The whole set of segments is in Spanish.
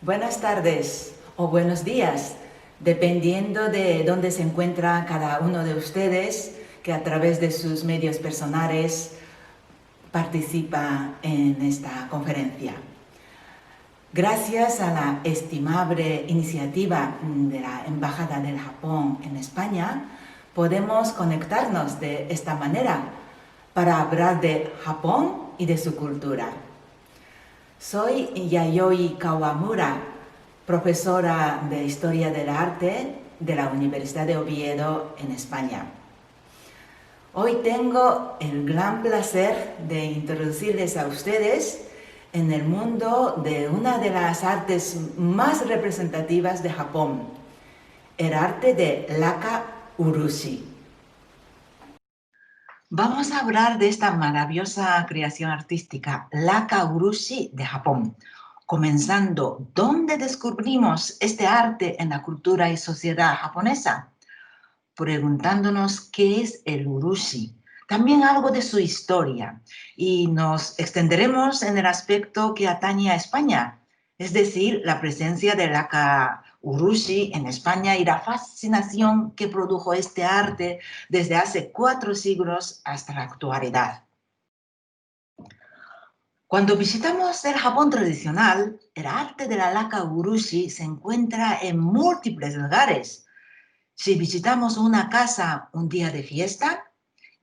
Buenas tardes o buenos días, dependiendo de dónde se encuentra cada uno de ustedes que a través de sus medios personales participa en esta conferencia. Gracias a la estimable iniciativa de la Embajada del Japón en España, podemos conectarnos de esta manera para hablar de Japón y de su cultura. Soy Yayoi Kawamura, profesora de Historia del Arte de la Universidad de Oviedo en España. Hoy tengo el gran placer de introducirles a ustedes en el mundo de una de las artes más representativas de Japón, el arte de Laka Urushi. Vamos a hablar de esta maravillosa creación artística, Laka Urushi de Japón, comenzando dónde descubrimos este arte en la cultura y sociedad japonesa, preguntándonos qué es el Urushi, también algo de su historia, y nos extenderemos en el aspecto que atañe a España, es decir, la presencia de Laka Urushi en España y la fascinación que produjo este arte desde hace 4 siglos hasta la actualidad. Cuando visitamos el Japón tradicional, el arte de la Laka Urushi se encuentra en múltiples lugares. Si visitamos una casa un día de fiesta,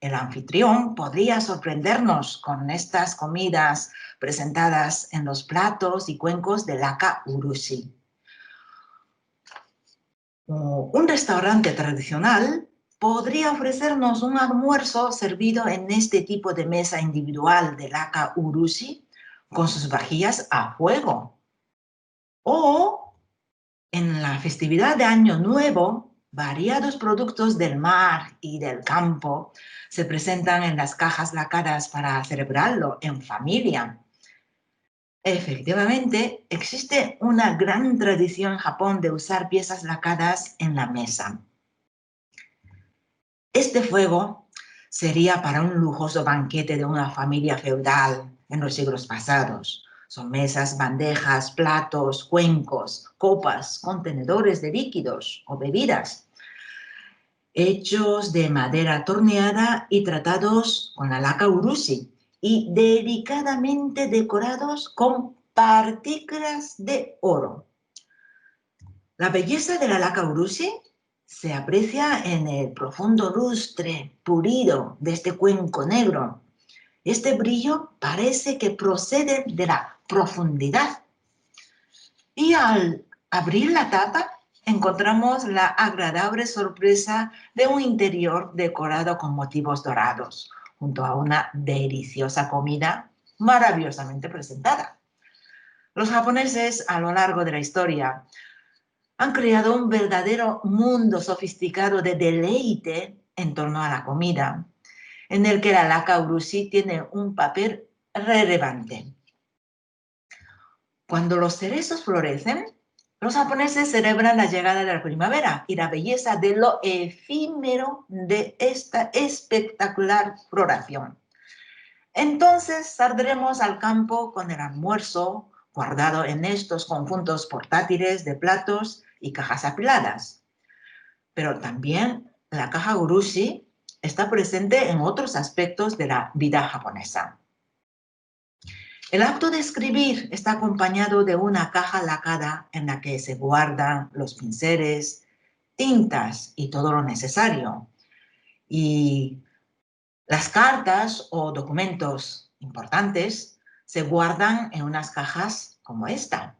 el anfitrión podría sorprendernos con estas comidas presentadas en los platos y cuencos de Laka Urushi. Un restaurante tradicional podría ofrecernos un almuerzo servido en este tipo de mesa individual de Laka Urushi con sus vajillas a fuego. O en la festividad de Año Nuevo, variados productos del mar y del campo se presentan en las cajas lacadas para celebrarlo en familia. Efectivamente, existe una gran tradición en Japón de usar piezas lacadas en la mesa. Este fuego sería para un lujoso banquete de una familia feudal en los siglos pasados. Son mesas, bandejas, platos, cuencos, copas, contenedores de líquidos o bebidas, hechos de madera torneada y tratados con la Laka Urushi y delicadamente decorados con partículas de oro. La belleza de la Laka Urushi se aprecia en el profundo lustre pulido de este cuenco negro. Este brillo parece que procede de la profundidad. Y al abrir la tapa, encontramos la agradable sorpresa de un interior decorado con motivos dorados, junto a una deliciosa comida maravillosamente presentada. Los japoneses, a lo largo de la historia, han creado un verdadero mundo sofisticado de deleite en torno a la comida, en el que la Laka Urushi tiene un papel relevante. Cuando los cerezos florecen, los japoneses celebran la llegada de la primavera y la belleza de lo efímero de esta espectacular floración. Entonces saldremos al campo con el almuerzo guardado en estos conjuntos portátiles de platos y cajas apiladas. Pero también la caja Urushi está presente en otros aspectos de la vida japonesa. El acto de escribir está acompañado de una caja lacada en la que se guardan los pinceles, tintas y todo lo necesario. Y las cartas o documentos importantes se guardan en unas cajas como esta.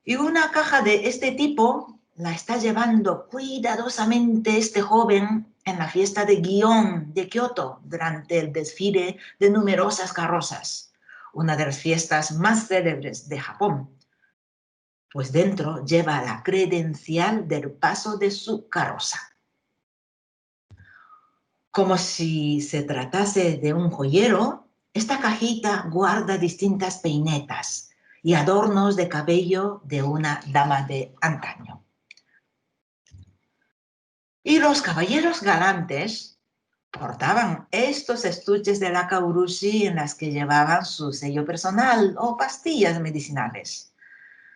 Y una caja de este tipo la está llevando cuidadosamente este joven en la fiesta de Gion de Kioto durante el desfile de numerosas carrozas, una de las fiestas más célebres de Japón, pues dentro lleva la credencial del paso de su carroza. Como si se tratase de un joyero, esta cajita guarda distintas peinetas y adornos de cabello de una dama de antaño. Y los caballeros galantes portaban estos estuches de Laka Urushi en las que llevaban su sello personal o pastillas medicinales.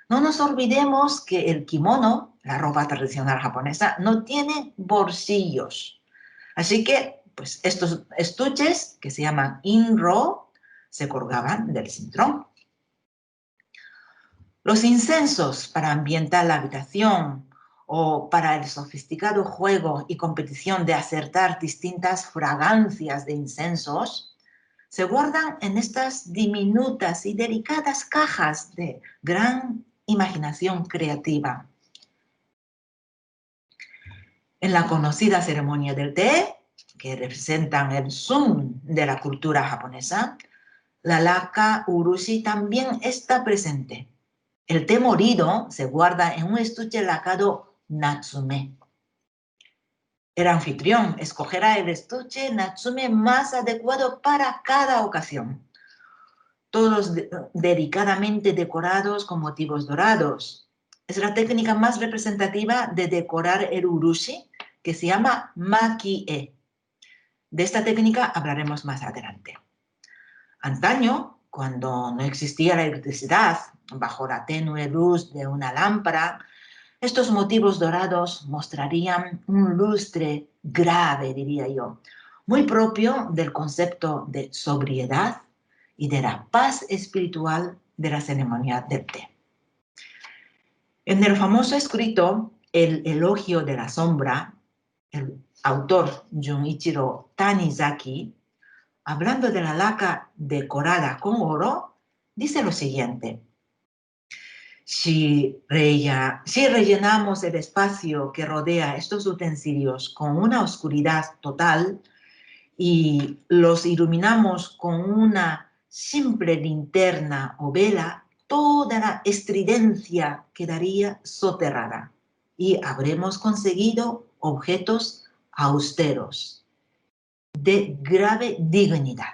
No nos olvidemos que el kimono, la ropa tradicional japonesa, no tiene bolsillos. Así que, pues, estos estuches, que se llaman inro, se colgaban del cinturón. Los incensos para ambientar la habitación o para el sofisticado juego y competición de acertar distintas fragancias de incensos se guardan en estas diminutas y delicadas cajas de gran imaginación creativa. En la conocida ceremonia del té, que representan el Sun de la cultura japonesa, la laka urushi también está presente. El té molido se guarda en un estuche lacado natsume. El anfitrión escogerá el estuche natsume más adecuado para cada ocasión. Todos delicadamente decorados con motivos dorados. Es la técnica más representativa de decorar el urushi, que se llama maki-e. De esta técnica hablaremos más adelante. Antaño, cuando no existía la electricidad, bajo la tenue luz de una lámpara, estos motivos dorados mostrarían un lustre grave, diría yo, muy propio del concepto de sobriedad y de la paz espiritual de la ceremonia del té. En el famoso escrito El elogio de la sombra, el autor Junichiro Tanizaki, hablando de la laca decorada con oro, dice lo siguiente: si rellenamos el espacio que rodea estos utensilios con una oscuridad total y los iluminamos con una simple linterna o vela, toda la estridencia quedaría soterrada y habremos conseguido objetos austeros, de grave dignidad.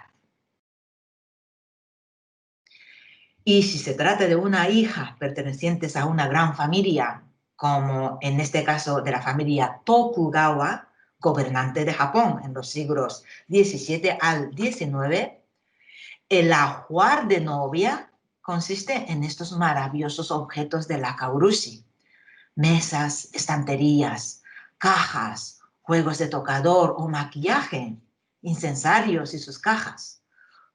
Y si se trata de una hija perteneciente a una gran familia, como en este caso de la familia Tokugawa, gobernante de Japón en los siglos XVII al XIX, el ajuar de novia consiste en estos maravillosos objetos de la urushi: mesas, estanterías, cajas, juegos de tocador o maquillaje, incensarios y sus cajas,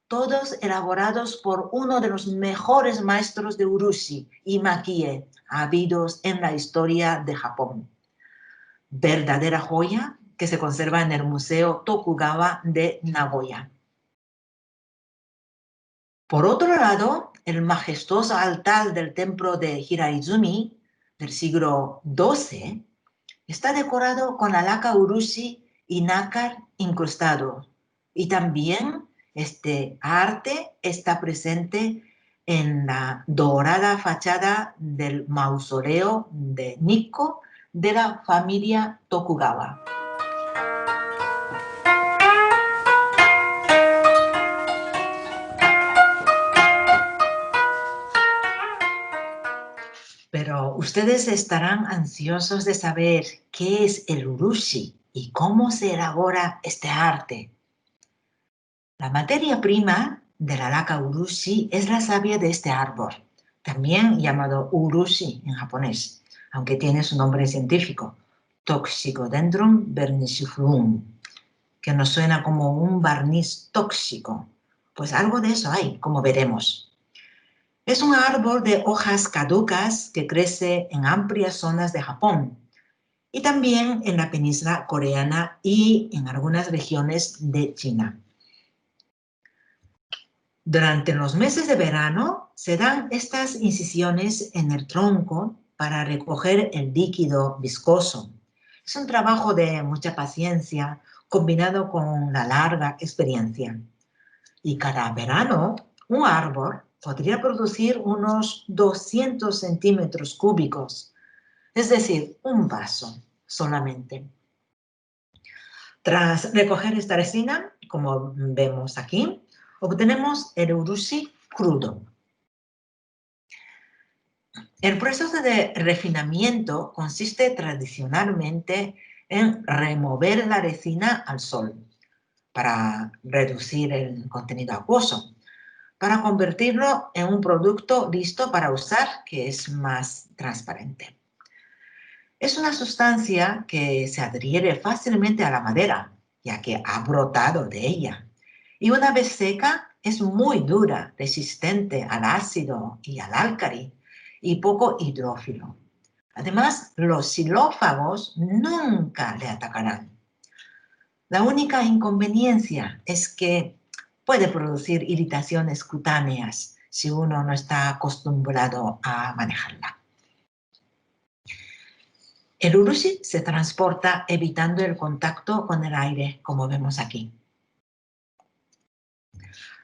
todos elaborados por uno de los mejores maestros de urushi y makie habidos en la historia de Japón. Verdadera joya que se conserva en el Museo Tokugawa de Nagoya. Por otro lado, el majestuoso altar del templo de Hiraizumi del siglo XII está decorado con la laca urushi y nácar incrustado. Y también este arte está presente en la dorada fachada del mausoleo de Nikko de la familia Tokugawa. Pero ustedes estarán ansiosos de saber qué es el urushi y cómo se elabora este arte. La materia prima de la laca urushi es la savia de este árbol, también llamado urushi en japonés, aunque tiene su nombre científico, Toxicodendron vernicifluum, que nos suena como un barniz tóxico. Pues algo de eso hay, como veremos. Es un árbol de hojas caducas que crece en amplias zonas de Japón y también en la península coreana y en algunas regiones de China. Durante los meses de verano se dan estas incisiones en el tronco para recoger el líquido viscoso. Es un trabajo de mucha paciencia combinado con la larga experiencia. Y cada verano un árbol podría producir unos 200 centímetros cúbicos, es decir, un vaso solamente. Tras recoger esta resina, como vemos aquí, obtenemos el urushi crudo. El proceso de refinamiento consiste tradicionalmente en remover la resina al sol para reducir el contenido acuoso. para convertirlo en un producto listo para usar que es más transparente. Es una sustancia que se adhiere fácilmente a la madera, ya que ha brotado de ella. Y una vez seca, es muy dura, resistente al ácido y al álcali, y poco hidrófilo. Además, los xilófagos nunca le atacarán. La única inconveniencia es que puede producir irritaciones cutáneas si uno no está acostumbrado a manejarla. El urushi se transporta evitando el contacto con el aire, como vemos aquí.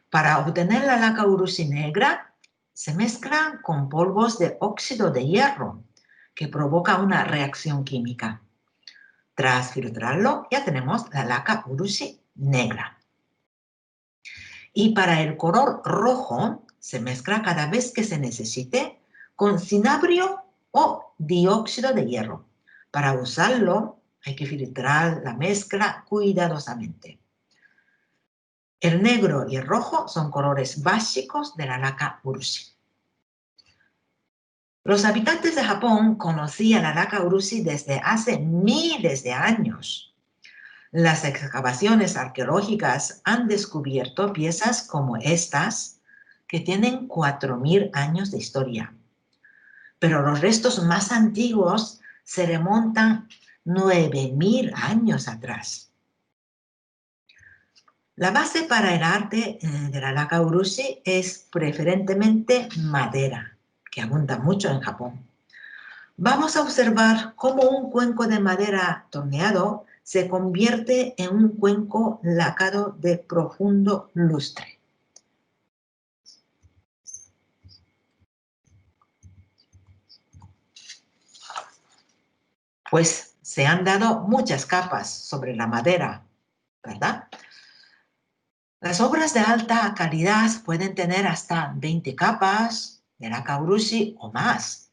Para obtener la laca urushi negra, se mezcla con polvos de óxido de hierro, que provoca una reacción química. Tras filtrarlo, ya tenemos la laca urushi negra. Y para el color rojo, se mezcla cada vez que se necesite con cinabrio o dióxido de hierro. Para usarlo, hay que filtrar la mezcla cuidadosamente. El negro y el rojo son colores básicos de la laca urushi. Los habitantes de Japón conocían la laca urushi desde hace miles de años. Las excavaciones arqueológicas han descubierto piezas como estas, que tienen 4.000 años de historia. Pero los restos más antiguos se remontan 9.000 años atrás. La base para el arte de la laca urushi es preferentemente madera, que abunda mucho en Japón. Vamos a observar cómo un cuenco de madera torneado se convierte en un cuenco lacado de profundo lustre. Pues se han dado muchas capas sobre la madera, ¿verdad? Las obras de alta calidad pueden tener hasta 20 capas de laca urushi o más,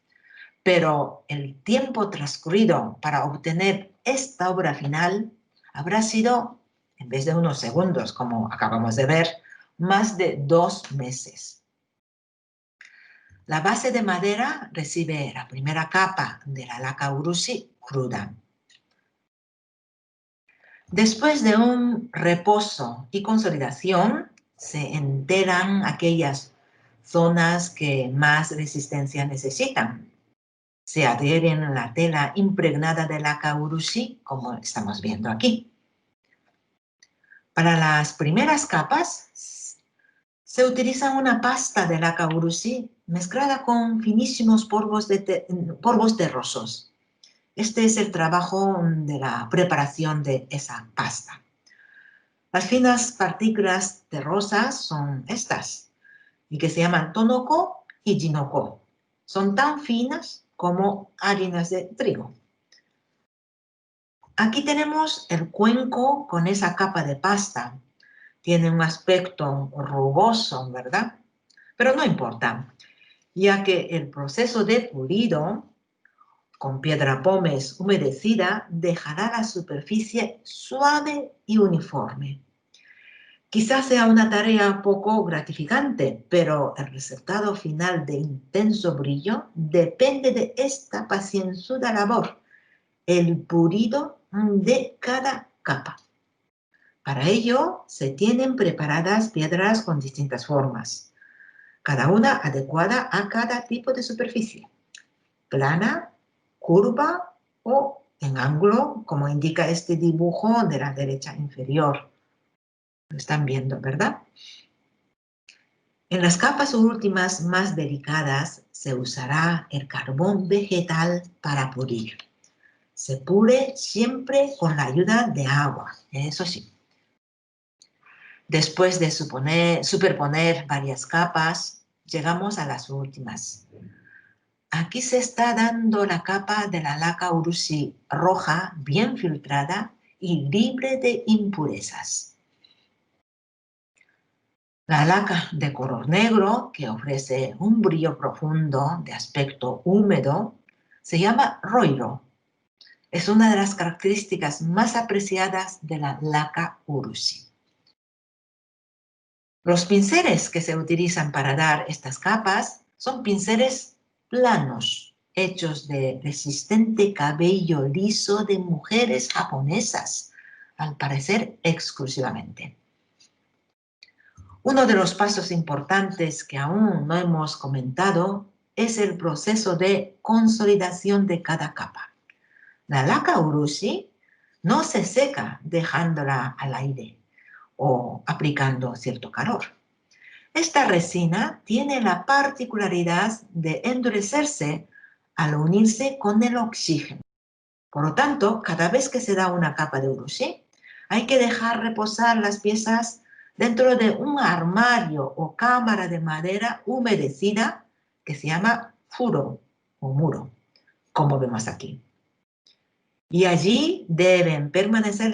pero el tiempo transcurrido para obtener esta obra final habrá sido, en vez de unos segundos, como acabamos de ver, más de 2 meses. La base de madera recibe la primera capa de la laca urushi cruda. Después de un reposo y consolidación, se enteran aquellas zonas que más resistencia necesitan. Se adhieren a la tela impregnada de laca urushi, como estamos viendo aquí. Para las primeras capas, se utiliza una pasta de laca urushi mezclada con finísimos polvos terrosos. Este es el trabajo de la preparación de esa pasta. Las finas partículas terrosas son estas, y que se llaman tonoko y jinoko. Son tan finas como harinas de trigo. Aquí tenemos el cuenco con esa capa de pasta. Tiene un aspecto rugoso, ¿verdad? Pero no importa, ya que el proceso de pulido con piedra pómez humedecida dejará la superficie suave y uniforme. Quizás sea una tarea poco gratificante, pero el resultado final de intenso brillo depende de esta pacienzuda labor, el pulido de cada capa. Para ello, se tienen preparadas piedras con distintas formas, cada una adecuada a cada tipo de superficie, plana, curva o en ángulo, como indica este dibujo de la derecha inferior. Lo están viendo, ¿verdad? En las capas últimas más delicadas se usará el carbón vegetal para pulir. Se pule siempre con la ayuda de agua, eso sí. Después de superponer varias capas, llegamos a las últimas. Aquí se está dando la capa de la laca urushi roja, bien filtrada y libre de impurezas. La laca de color negro, que ofrece un brillo profundo de aspecto húmedo, se llama roiro. Es una de las características más apreciadas de la laca urushi. Los pinceles que se utilizan para dar estas capas son pinceles planos, hechos de resistente cabello liso de mujeres japonesas, al parecer exclusivamente. Uno de los pasos importantes que aún no hemos comentado es el proceso de consolidación de cada capa. La laca urushi no se seca dejándola al aire o aplicando cierto calor. Esta resina tiene la particularidad de endurecerse al unirse con el oxígeno. Por lo tanto, cada vez que se da una capa de urushi, hay que dejar reposar las piezas dentro de un armario o cámara de madera humedecida que se llama furo o muro, como vemos aquí. Y allí deben permanecer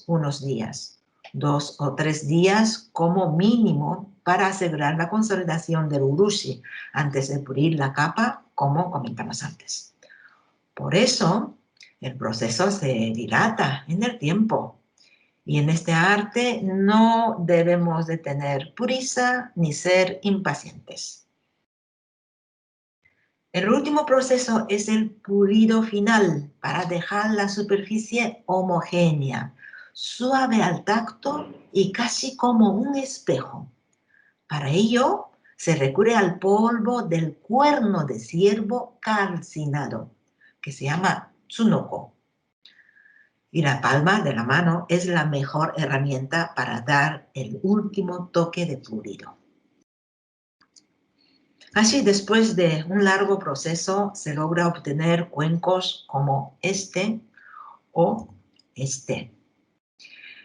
unos días, 2 o 3 días como mínimo, para asegurar la consolidación del urushi antes de pulir la capa, como comentamos antes. Por eso, el proceso se dilata en el tiempo. Y en este arte no debemos de tener prisa ni ser impacientes. El último proceso es el pulido final para dejar la superficie homogénea, suave al tacto y casi como un espejo. Para ello, se recurre al polvo del cuerno de ciervo calcinado, que se llama tsunoko. Y la palma de la mano es la mejor herramienta para dar el último toque de pulido. Así, después de un largo proceso, se logra obtener cuencos como este o este.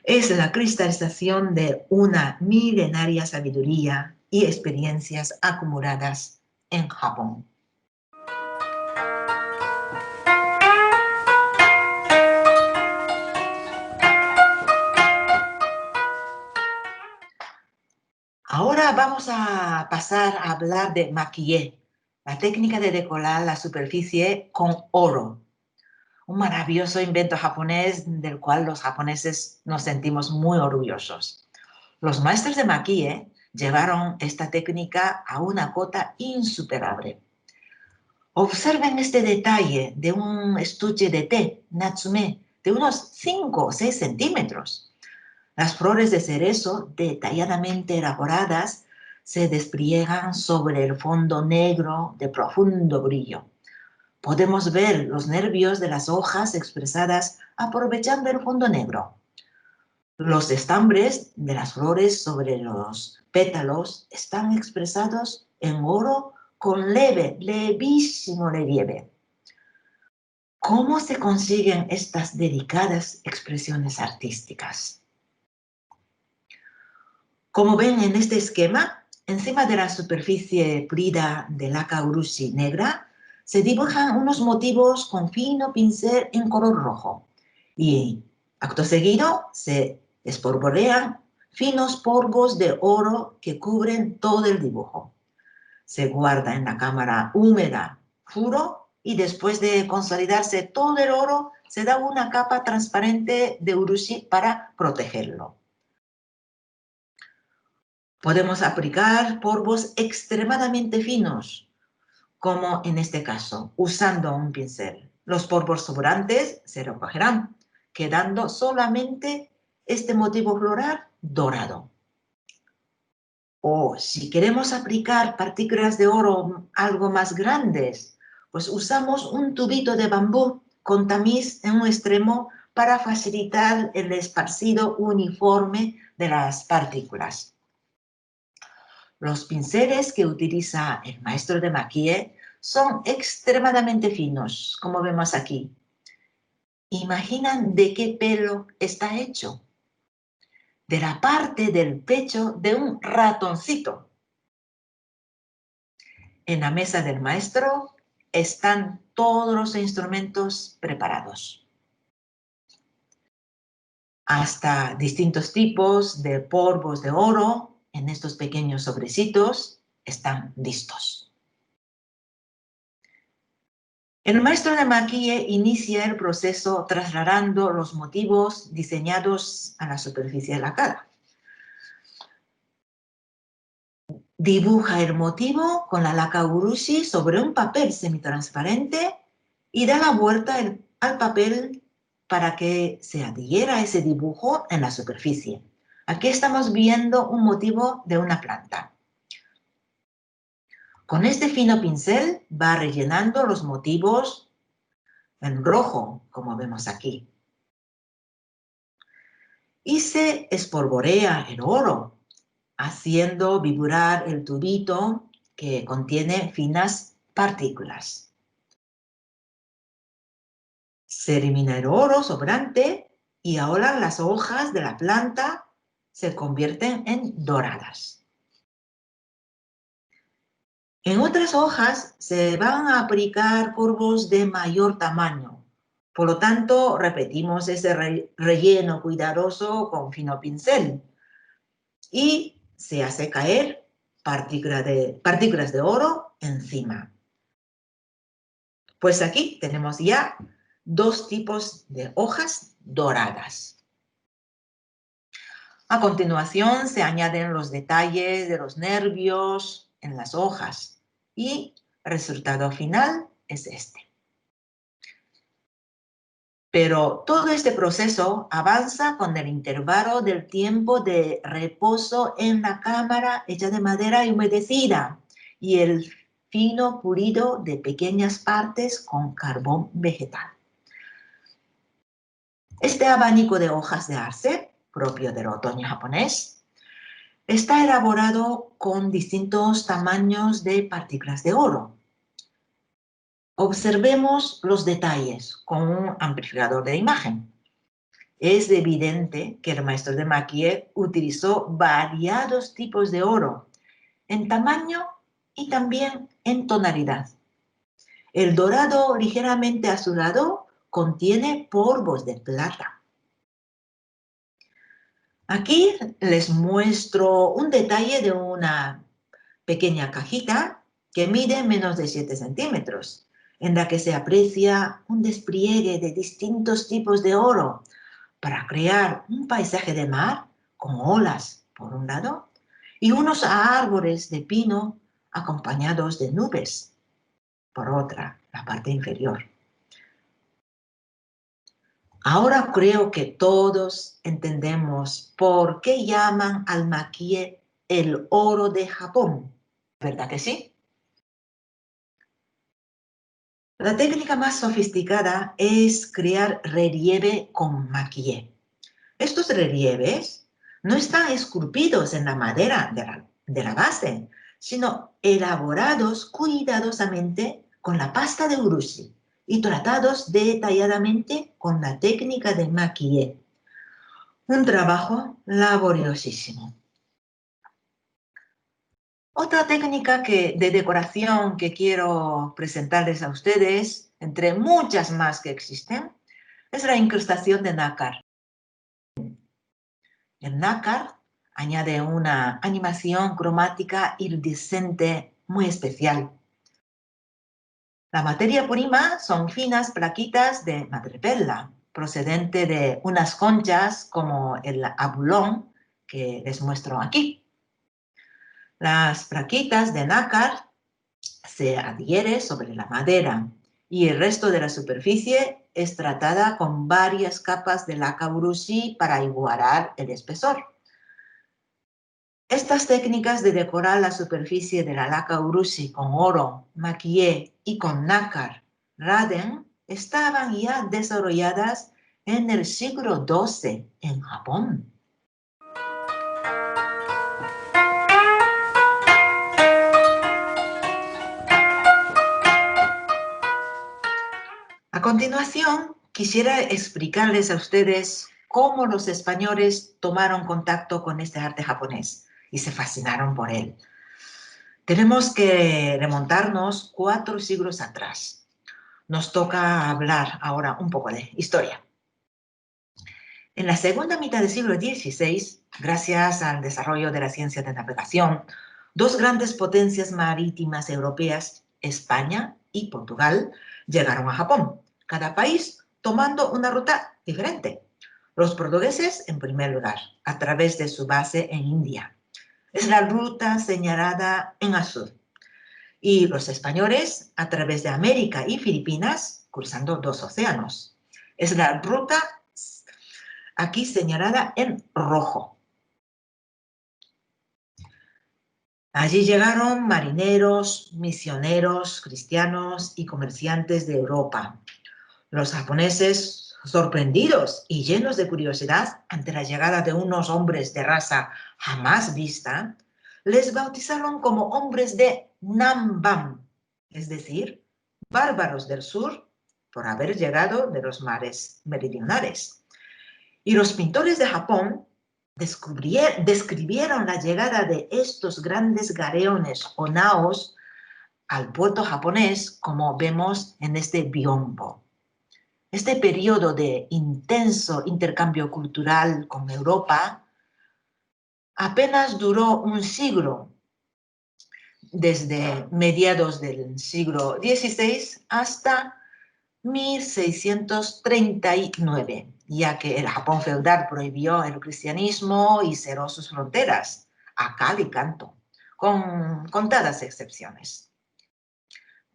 Es la cristalización de una milenaria sabiduría y experiencias acumuladas en Japón. Ahora vamos a pasar a hablar de maquillé, la técnica de decorar la superficie con oro. Un maravilloso invento japonés del cual los japoneses nos sentimos muy orgullosos. Los maestros de maquillé llevaron esta técnica a una cota insuperable. Observen este detalle de un estuche de té, natsume, de unos 5 o 6 centímetros. Las flores de cerezo, detalladamente elaboradas, se despliegan sobre el fondo negro de profundo brillo. Podemos ver los nervios de las hojas expresadas aprovechando el fondo negro. Los estambres de las flores sobre los pétalos están expresados en oro con levísimo relieve. ¿Cómo se consiguen estas delicadas expresiones artísticas? Como ven en este esquema, encima de la superficie pulida de laca urushi negra, se dibujan unos motivos con fino pincel en color rojo y, acto seguido, se espolvorean finos polvos de oro que cubren todo el dibujo. Se guarda en la cámara húmeda furo y después de consolidarse todo el oro, se da una capa transparente de urushi para protegerlo. Podemos aplicar polvos extremadamente finos, como en este caso, usando un pincel. Los polvos sobrantes se recogerán, quedando solamente este motivo floral dorado. O si queremos aplicar partículas de oro algo más grandes, pues usamos un tubito de bambú con tamiz en un extremo para facilitar el esparcido uniforme de las partículas. Los pinceles que utiliza el maestro de maquillé son extremadamente finos, como vemos aquí. ¿Imaginan de qué pelo está hecho? De la parte del pecho de un ratoncito. En la mesa del maestro están todos los instrumentos preparados. Hasta distintos tipos de polvos de oro en estos pequeños sobrecitos están listos. El maestro de maquille inicia el proceso trasladando los motivos diseñados a la superficie de la cara. Dibuja el motivo con la laca urushi sobre un papel semitransparente y da la vuelta al papel para que se adhiera ese dibujo en la superficie. Aquí estamos viendo un motivo de una planta. Con este fino pincel va rellenando los motivos en rojo, como vemos aquí. Y se espolvorea el oro, haciendo vibrar el tubito que contiene finas partículas. Se elimina el oro sobrante y ahora las hojas de la planta se convierten en doradas. En otras hojas se van a aplicar polvos de mayor tamaño. Por lo tanto, repetimos ese relleno cuidadoso con fino pincel y se hace caer partículas de oro encima. Pues aquí tenemos ya dos tipos de hojas doradas. A continuación se añaden los detalles de los nervios en las hojas y el resultado final es este. Pero todo este proceso avanza con el intervalo del tiempo de reposo en la cámara hecha de madera y humedecida y el fino pulido de pequeñas partes con carbón vegetal. Este abanico de hojas de arce, propio del otoño japonés, está elaborado con distintos tamaños de partículas de oro. Observemos los detalles con un amplificador de imagen. Es evidente que el maestro de maquille utilizó variados tipos de oro en tamaño y también en tonalidad. El dorado ligeramente azulado contiene polvos de plata. Aquí les muestro un detalle de una pequeña cajita que mide menos de 7 centímetros, en la que se aprecia un despliegue de distintos tipos de oro para crear un paisaje de mar con olas por un lado y unos árboles de pino acompañados de nubes por otra, la parte inferior. Ahora creo que todos entendemos por qué llaman al maquille el oro de Japón, ¿verdad que sí? La técnica más sofisticada es crear relieve con maquille. Estos relieves no están esculpidos en la madera de la base, sino elaborados cuidadosamente con la pasta de urushi y tratados detalladamente con la técnica de maquille. Un trabajo laboriosísimo. Otra técnica de decoración que quiero presentarles a ustedes, entre muchas más que existen, es la incrustación de nácar. El nácar añade una animación cromática iridiscente muy especial. La materia prima son finas plaquitas de madrepela, procedente de unas conchas como el abulón que les muestro aquí. Las plaquitas de nácar se adhieren sobre la madera y el resto de la superficie es tratada con varias capas de laca urushi para igualar el espesor. Estas técnicas de decorar la superficie de la laca urushi con oro, maquillé y con nácar raden estaban ya desarrolladas en el siglo XII en Japón. A continuación, quisiera explicarles a ustedes cómo los españoles tomaron contacto con este arte japonés y se fascinaron por él. Tenemos que remontarnos 4 siglos atrás. Nos toca hablar ahora un poco de historia. En la segunda mitad del siglo XVI, gracias al desarrollo de la ciencia de navegación, 2 grandes potencias marítimas europeas, España y Portugal, llegaron a Japón, cada país tomando una ruta diferente. Los portugueses, en primer lugar, a través de su base en India. Es la ruta señalada en azul. Y los españoles a través de América y Filipinas, cruzando 2 océanos. Es la ruta aquí señalada en rojo. Allí llegaron marineros, misioneros, cristianos y comerciantes de Europa. Los japoneses, sorprendidos y llenos de curiosidad ante la llegada de unos hombres de raza jamás vista, les bautizaron como hombres de Nanban, es decir, bárbaros del sur, por haber llegado de los mares meridionales. Y los pintores de Japón describieron la llegada de estos grandes galeones o naos al puerto japonés como vemos en este biombo. Este periodo de intenso intercambio cultural con Europa apenas duró un siglo, desde mediados del siglo XVI hasta 1639, ya que el Japón feudal prohibió el cristianismo y cerró sus fronteras a cal y canto, con contadas excepciones.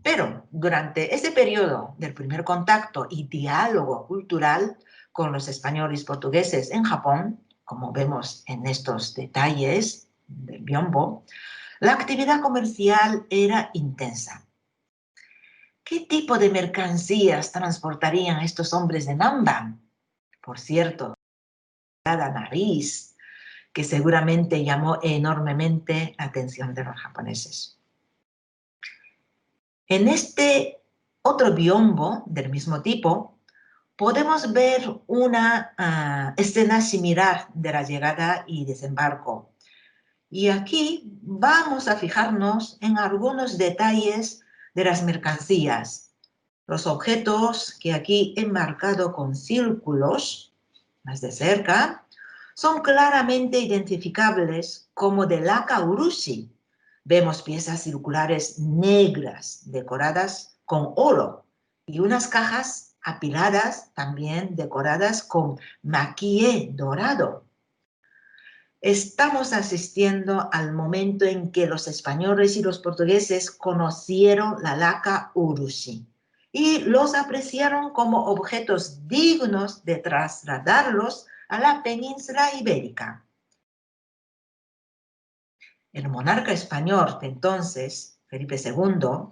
Pero durante ese periodo del primer contacto y diálogo cultural con los españoles y portugueses en Japón, como vemos en estos detalles del biombo, la actividad comercial era intensa. ¿Qué tipo de mercancías transportarían estos hombres de Nanban? Por cierto, la nariz, que seguramente llamó enormemente la atención de los japoneses. En este otro biombo del mismo tipo, podemos ver una escena similar de la llegada y desembarco. Y aquí vamos a fijarnos en algunos detalles de las mercancías. Los objetos que aquí he marcado con círculos, más de cerca, son claramente identificables como de laca urushi. Vemos piezas circulares negras decoradas con oro y unas cajas apiladas también decoradas con maquillé dorado. Estamos asistiendo al momento en que los españoles y los portugueses conocieron la laca urushi y los apreciaron como objetos dignos de trasladarlos a la península ibérica. El monarca español de entonces, Felipe II,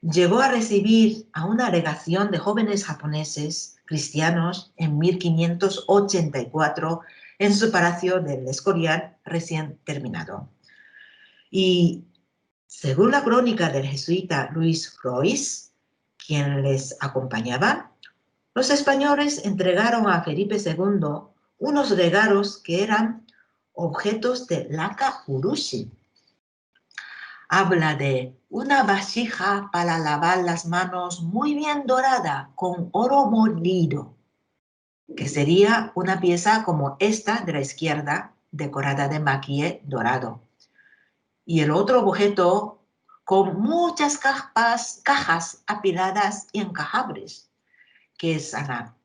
llegó a recibir a una delegación de jóvenes japoneses cristianos en 1584 en su palacio del Escorial recién terminado. Y según la crónica del jesuita Luis Royce, quien les acompañaba, los españoles entregaron a Felipe II unos regalos que eran objetos de laca urushi. Habla de una vasija para lavar las manos muy bien dorada con oro molido, que sería una pieza como esta de la izquierda, decorada de maquillé dorado. Y el otro objeto con muchas cajas apiladas y encajables, que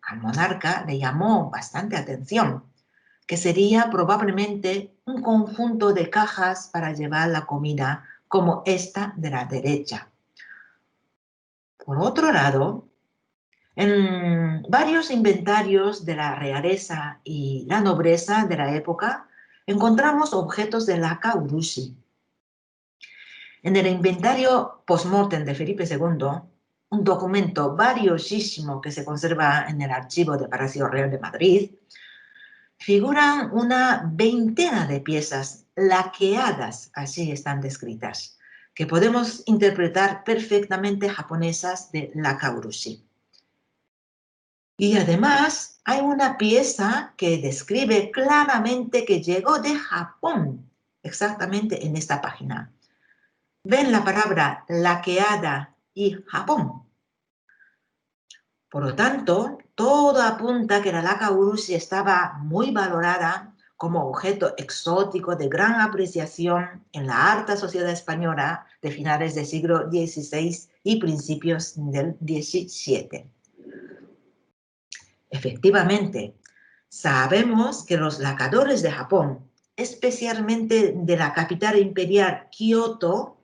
al monarca le llamó bastante atención, que sería probablemente un conjunto de cajas para llevar la comida como esta de la derecha. Por otro lado, en varios inventarios de la realeza y la nobleza de la época encontramos objetos de laca urushi. En el inventario post-mortem de Felipe II, un documento valiosísimo que se conserva en el archivo del Palacio Real de Madrid, figuran una veintena de piezas laqueadas, así están descritas, que podemos interpretar perfectamente japonesas de laca urushi. Y además hay una pieza que describe claramente que llegó de Japón, exactamente en esta página. Ven la palabra laqueada y Japón. Por lo tanto, todo apunta que la laca urushi estaba muy valorada como objeto exótico de gran apreciación en la alta sociedad española de finales del siglo XVI y principios del XVII. Efectivamente, sabemos que los lacadores de Japón especialmente de la capital imperial, Kioto,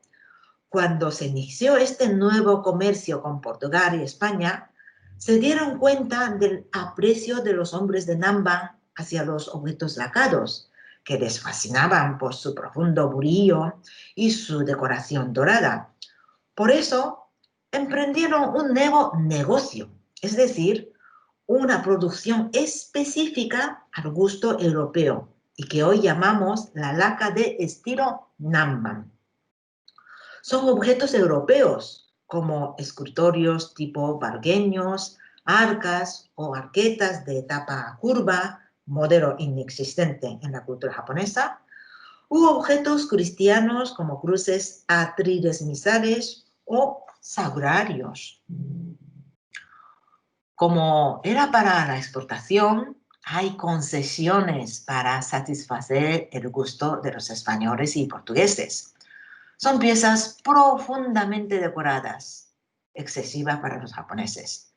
cuando se inició este nuevo comercio con Portugal y España, se dieron cuenta del aprecio de los hombres de Namban hacia los objetos lacados, que les fascinaban por su profundo brillo y su decoración dorada. Por eso, emprendieron un nuevo negocio, es decir, una producción específica al gusto europeo y que hoy llamamos la laca de estilo Namban. Son objetos europeos, como escritorios tipo vargueños, arcas o arquetas de tapa curva, modelo inexistente en la cultura japonesa, u objetos cristianos como cruces atridesmisales o sagrarios. Como era para la exportación, hay concesiones para satisfacer el gusto de los españoles y portugueses. Son piezas profundamente decoradas, excesivas para los japoneses.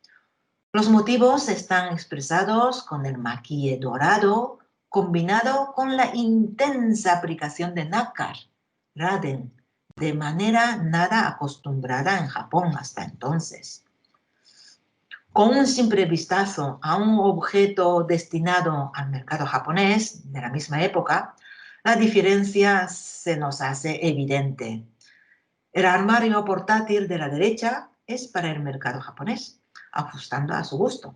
Los motivos están expresados con el maquille dorado combinado con la intensa aplicación de nácar, raden, de manera nada acostumbrada en Japón hasta entonces. Con un simple vistazo a un objeto destinado al mercado japonés de la misma época, la diferencia se nos hace evidente. El armario portátil de la derecha es para el mercado japonés, ajustando a su gusto.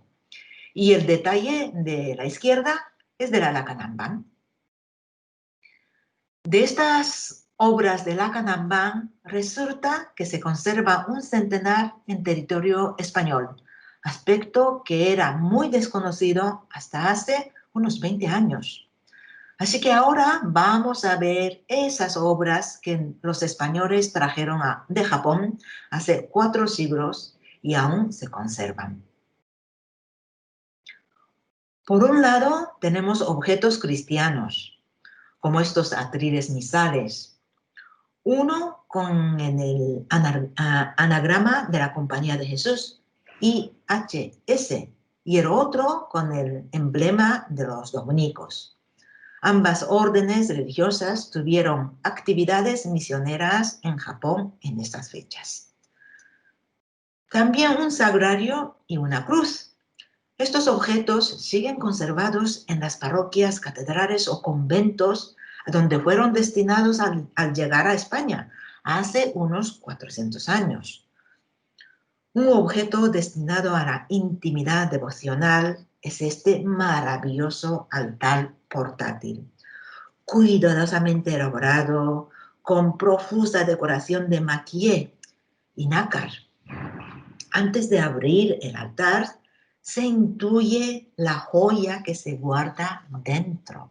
Y el detalle de la izquierda es de la laca Namban. De estas obras de laca Namban resulta que se conserva un centenar en territorio español, aspecto que era muy desconocido hasta hace unos 20 años. Así que ahora vamos a ver esas obras que los españoles trajeron de Japón hace 4 siglos y aún se conservan. Por un lado, tenemos objetos cristianos, como estos atriles misales, uno con el anagrama de la Compañía de Jesús, IHS, y el otro con el emblema de los dominicos. Ambas órdenes religiosas tuvieron actividades misioneras en Japón en estas fechas. También un sagrario y una cruz. Estos objetos siguen conservados en las parroquias, catedrales o conventos donde fueron destinados al llegar a España hace unos 400 años. Un objeto destinado a la intimidad devocional es este maravilloso altar portátil, cuidadosamente elaborado, con profusa decoración de maquillé y nácar. Antes de abrir el altar, se intuye la joya que se guarda dentro.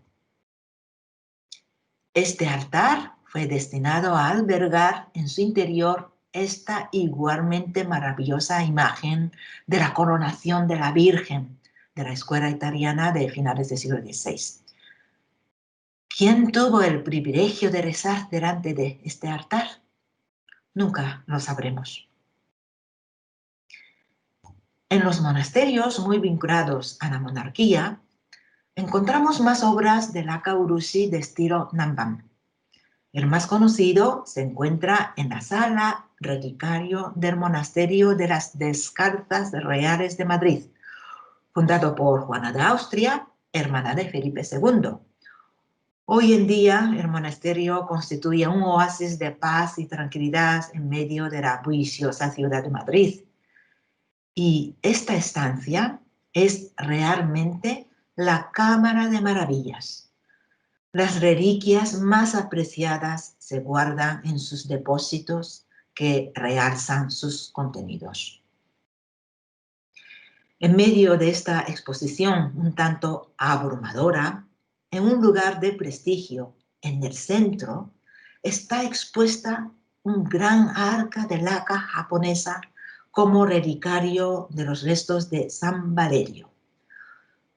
Este altar fue destinado a albergar en su interior esta igualmente maravillosa imagen de la coronación de la Virgen de la escuela italiana de finales del siglo XVI. ¿Quién tuvo el privilegio de rezar delante de este altar? Nunca lo sabremos. En los monasterios muy vinculados a la monarquía, encontramos más obras de laca urushi de estilo Namban. El más conocido se encuentra en la sala relicario del Monasterio de las Descalzas Reales de Madrid, fundado por Juana de Austria, hermana de Felipe II. Hoy en día, el monasterio constituye un oasis de paz y tranquilidad en medio de la bulliciosa ciudad de Madrid. Y esta estancia es realmente la Cámara de Maravillas. Las reliquias más apreciadas se guardan en sus depósitos que realzan sus contenidos. En medio de esta exposición un tanto abrumadora, en un lugar de prestigio, en el centro, está expuesta un gran arca de laca japonesa como relicario de los restos de San Valerio.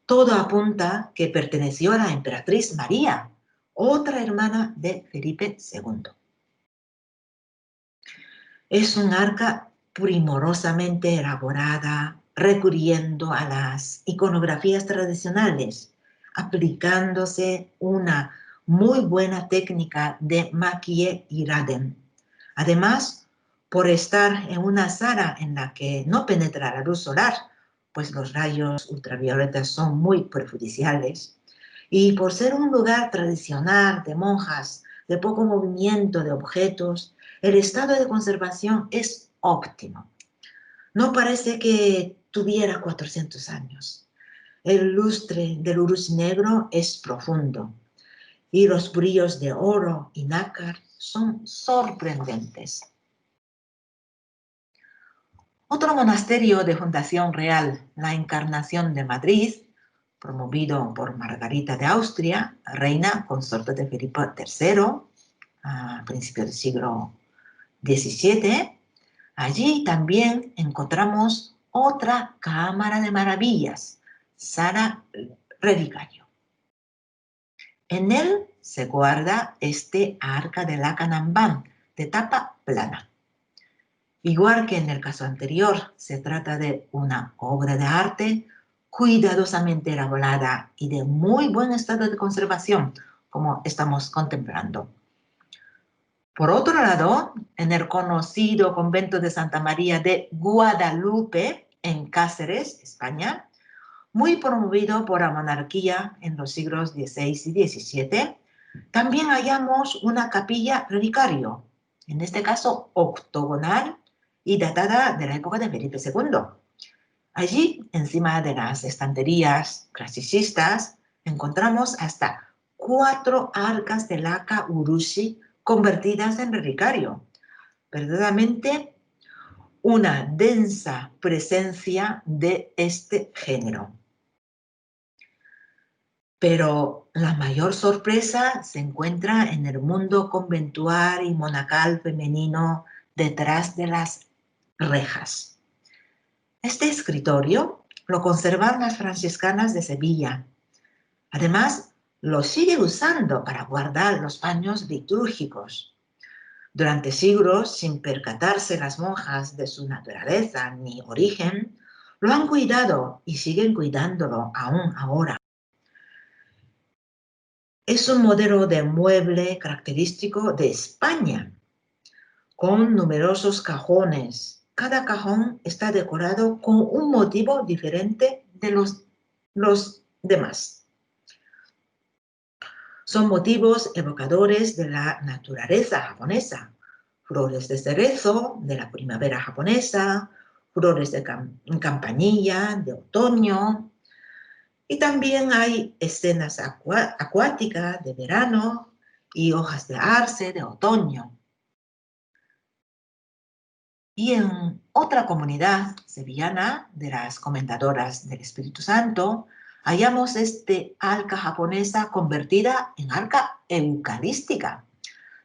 Todo apunta que perteneció a la emperatriz María, otra hermana de Felipe II. Es un arca primorosamente elaborada, recurriendo a las iconografías tradicionales, aplicándose una muy buena técnica de maquille y raden. Además, por estar en una sala en la que no penetra la luz solar, pues los rayos ultravioletas son muy perjudiciales, y por ser un lugar tradicional de monjas, de poco movimiento de objetos, el estado de conservación es óptimo. No parece que tuviera 400 años. El lustre del Urus negro es profundo y los brillos de oro y nácar son sorprendentes. Otro monasterio de fundación real, la Encarnación de Madrid, promovido por Margarita de Austria, reina consorte de Felipe III, a principios del siglo XVII. Allí también encontramos otra cámara de maravillas, Sala Relicario. En él se guarda este arca de Lacanambán, de tapa plana. Igual que en el caso anterior, se trata de una obra de arte cuidadosamente elaborada y de muy buen estado de conservación, como estamos contemplando. Por otro lado, en el conocido convento de Santa María de Guadalupe, en Cáceres, España, muy promovido por la monarquía en los siglos XVI y XVII, también hallamos una capilla relicario, en este caso octogonal y datada de la época de Felipe II. Allí, encima de las estanterías clasicistas, encontramos hasta 4 arcas de laca urushi convertidas en relicario. Verdaderamente una densa presencia de este género. Pero la mayor sorpresa se encuentra en el mundo conventual y monacal femenino detrás de las rejas. Este escritorio lo conservan las franciscanas de Sevilla. Además, lo sigue usando para guardar los paños litúrgicos. Durante siglos, sin percatarse las monjas de su naturaleza ni origen, lo han cuidado y siguen cuidándolo aún ahora. Es un modelo de mueble característico de España, con numerosos cajones. Cada cajón está decorado con un motivo diferente de los demás. Son motivos evocadores de la naturaleza japonesa. Flores de cerezo, de la primavera japonesa, flores de campanilla, de otoño. Y también hay escenas acuáticas de verano y hojas de arce de otoño. Y en otra comunidad sevillana de las Comendadoras del Espíritu Santo, hallamos este arca japonesa convertida en arca eucarística.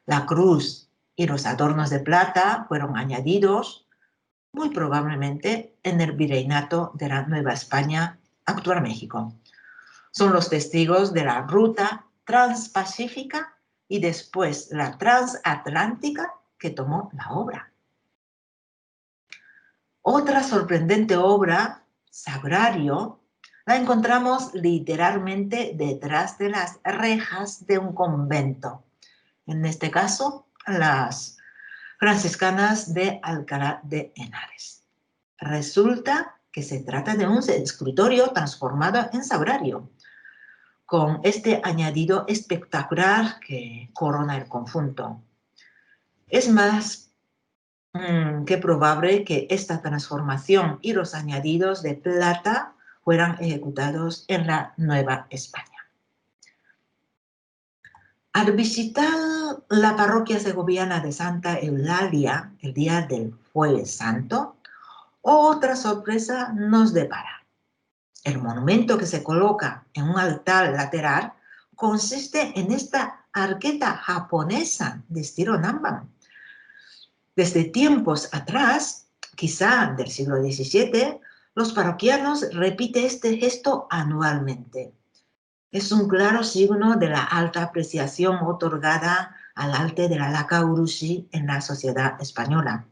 La cruz y los adornos de plata fueron añadidos muy probablemente en el virreinato de la Nueva España, actual México. Son los testigos de la ruta transpacífica y después la transatlántica que tomó la obra. Otra sorprendente obra, Sagrario, la encontramos literalmente detrás de las rejas de un convento. En este caso, las franciscanas de Alcalá de Henares. Resulta que se trata de un escritorio transformado en sagrario, con este añadido espectacular que corona el conjunto. Es más que probable que esta transformación y los añadidos de plata fueran ejecutados en la Nueva España. Al visitar la parroquia segoviana de Santa Eulalia el día del Jueves Santo, otra sorpresa nos depara. El monumento que se coloca en un altar lateral consiste en esta arqueta japonesa de estilo Nanban. Desde tiempos atrás, quizá del siglo XVII, los parroquianos repiten este gesto anualmente. Es un claro signo de la alta apreciación otorgada al arte de la laca urushi en la sociedad española.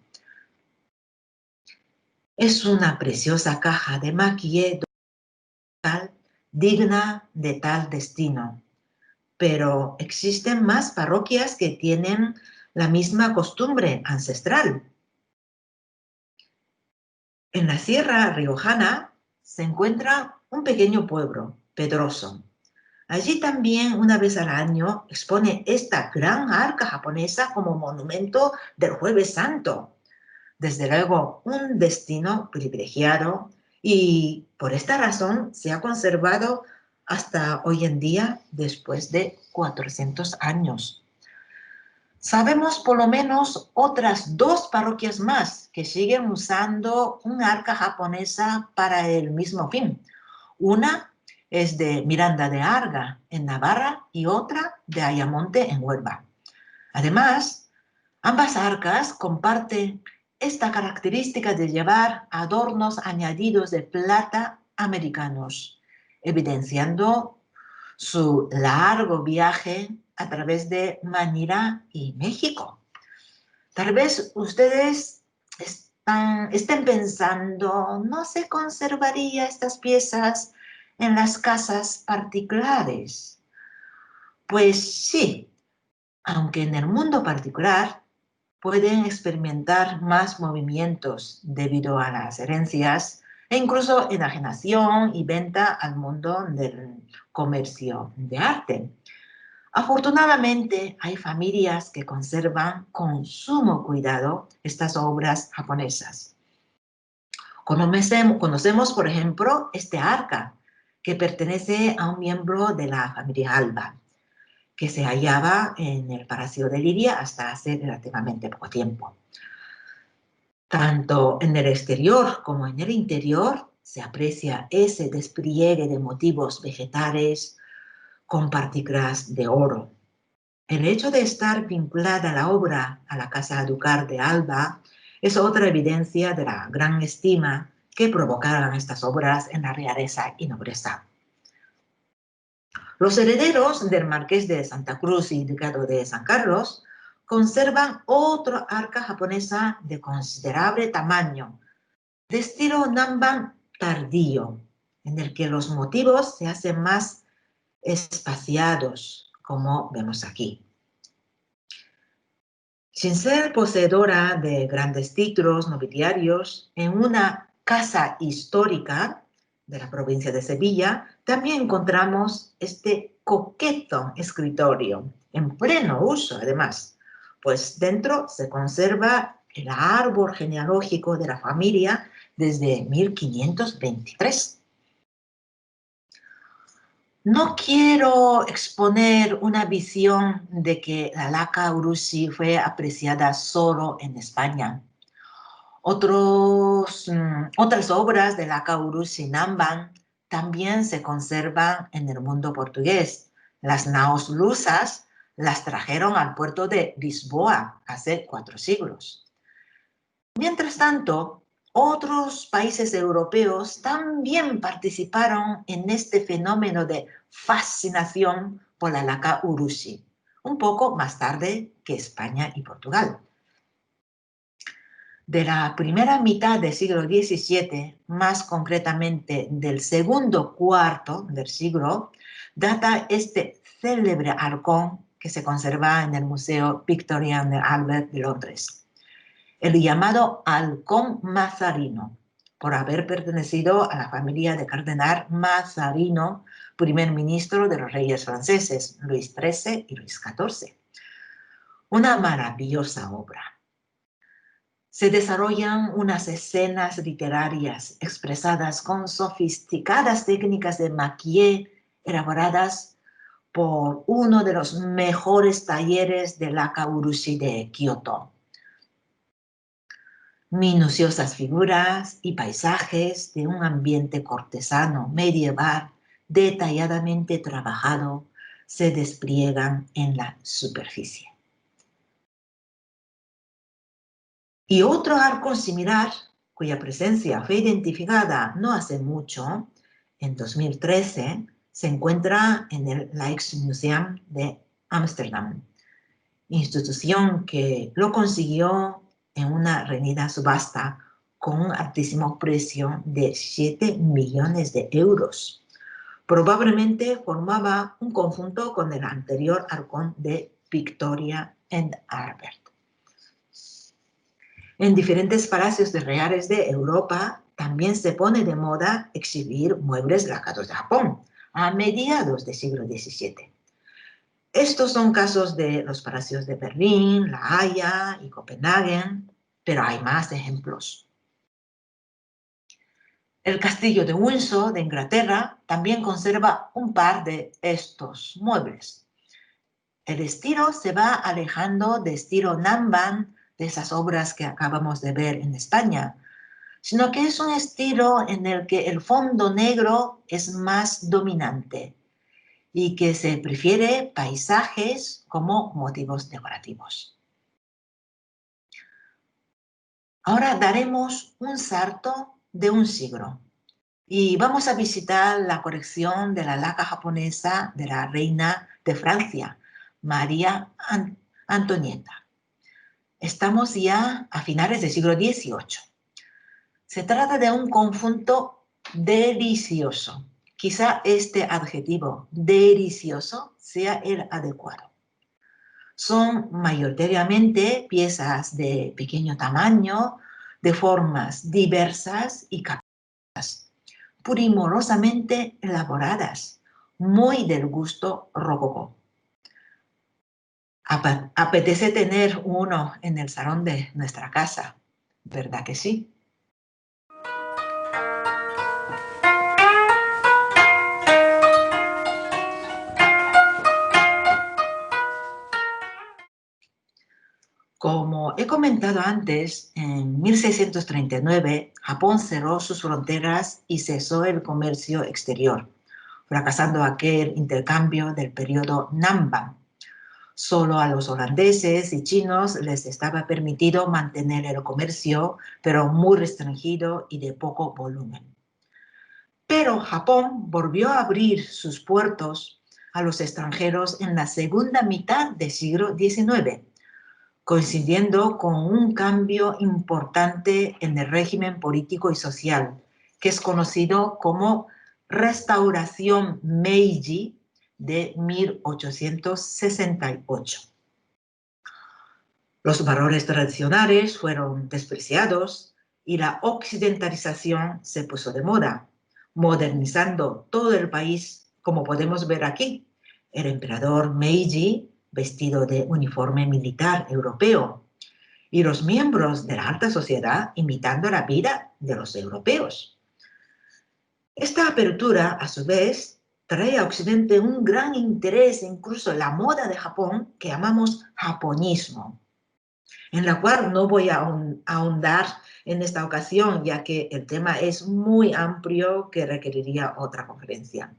Es una preciosa caja de maquille digna de tal destino. pero existen más parroquias que tienen la misma costumbre ancestral. En la Sierra Riojana se encuentra un pequeño pueblo, Pedroso. Allí también una vez al año expone esta gran arca japonesa como monumento del Jueves Santo. Desde luego, un destino privilegiado y por esta razón se ha conservado hasta hoy en día después de 400 años. Sabemos por lo menos otras 2 parroquias más que siguen usando un arca japonesa para el mismo fin. Una es de Miranda de Arga, en Navarra, y otra de Ayamonte, en Huelva. Además, ambas arcas comparten esta característica de llevar adornos añadidos de plata americanos, evidenciando su largo viaje a través de Manila y México. Tal vez ustedes estén pensando, ¿no se conservaría estas piezas en las casas particulares? Pues sí, aunque en el mundo particular pueden experimentar más movimientos debido a las herencias e incluso enajenación y venta al mundo del comercio de arte. Afortunadamente, hay familias que conservan con sumo cuidado estas obras japonesas. Conocemos, por ejemplo, este arca, que pertenece a un miembro de la familia Alba, que se hallaba en el Palacio de Liria hasta hace relativamente poco tiempo. Tanto en el exterior como en el interior se aprecia ese despliegue de motivos vegetales con partículas de oro. El hecho de estar vinculada la obra a la Casa Ducal de Alba es otra evidencia de la gran estima que provocaron estas obras en la realeza y nobleza. Los herederos del Marqués de Santa Cruz y Ducado de San Carlos conservan otra arca japonesa de considerable tamaño, de estilo Nanban tardío, en el que los motivos se hacen más espaciados, como vemos aquí. Sin ser poseedora de grandes títulos nobiliarios, en una casa histórica de la provincia de Sevilla, también encontramos este coqueto escritorio, en pleno uso además, pues dentro se conserva el árbol genealógico de la familia desde 1523. No quiero exponer una visión de que la laca Urushi fue apreciada solo en España. Otras obras de laca Urushi Nanban también se conservan en el mundo portugués. Las naos lusas las trajeron al puerto de Lisboa hace 4 siglos. Mientras tanto, otros países europeos también participaron en este fenómeno de fascinación por la laca Urushi, un poco más tarde que España y Portugal. De la primera mitad del siglo XVII, más concretamente del segundo cuarto del siglo, data este célebre arcón que se conserva en el Museo Victorian de Albert de Londres. El llamado halcón Mazarino, por haber pertenecido a la familia de Cardenal Mazarino, primer ministro de los reyes franceses, Luis XIII y Luis XIV. Una maravillosa obra. Se desarrollan unas escenas literarias expresadas con sofisticadas técnicas de maquillé elaboradas por uno de los mejores talleres de laca Urushi de Kioto. Minuciosas figuras y paisajes de un ambiente cortesano medieval detalladamente trabajado se despliegan en la superficie. Y otro arco similar, cuya presencia fue identificada no hace mucho, en 2013, se encuentra en el Rijksmuseum de Ámsterdam, institución que lo consiguió en una reñida subasta con un altísimo precio de 7 millones de euros. Probablemente formaba un conjunto con el anterior arcón de Victoria and Albert. En diferentes palacios reales de Europa también se pone de moda exhibir muebles lacados de Japón a mediados del siglo XVII. Estos son casos de los palacios de Berlín, La Haya y Copenhague, pero hay más ejemplos. El castillo de Windsor de Inglaterra también conserva un par de estos muebles. El estilo se va alejando de estilo Nanban, de esas obras que acabamos de ver en España, sino que es un estilo en el que el fondo negro es más dominante y que se prefiere paisajes como motivos decorativos. Ahora daremos un salto de un siglo y vamos a visitar la colección de la laca japonesa de la reina de Francia, María Antonieta. Estamos ya a finales del siglo XVIII. Se trata de un conjunto delicioso. Quizá este adjetivo, delicioso, sea el adecuado. Son mayoritariamente piezas de pequeño tamaño, de formas diversas y capas, primorosamente elaboradas, muy del gusto rococó. Apetece tener uno en el salón de nuestra casa, ¿verdad que sí? Como he comentado antes, en 1639 Japón cerró sus fronteras y cesó el comercio exterior, fracasando aquel intercambio del periodo Nanban. Solo a los holandeses y chinos les estaba permitido mantener el comercio, pero muy restringido y de poco volumen. Pero Japón volvió a abrir sus puertos a los extranjeros en la segunda mitad del siglo XIX, coincidiendo con un cambio importante en el régimen político y social, que es conocido como Restauración Meiji de 1868. Los valores tradicionales fueron despreciados y la occidentalización se puso de moda, modernizando todo el país, como podemos ver aquí. El emperador Meiji, vestido de uniforme militar europeo, y los miembros de la alta sociedad imitando la vida de los europeos. Esta apertura, a su vez, trae a Occidente un gran interés, incluso en la moda de Japón, que llamamos japonismo, en la cual no voy a ahondar en esta ocasión, ya que el tema es muy amplio que requeriría otra conferencia.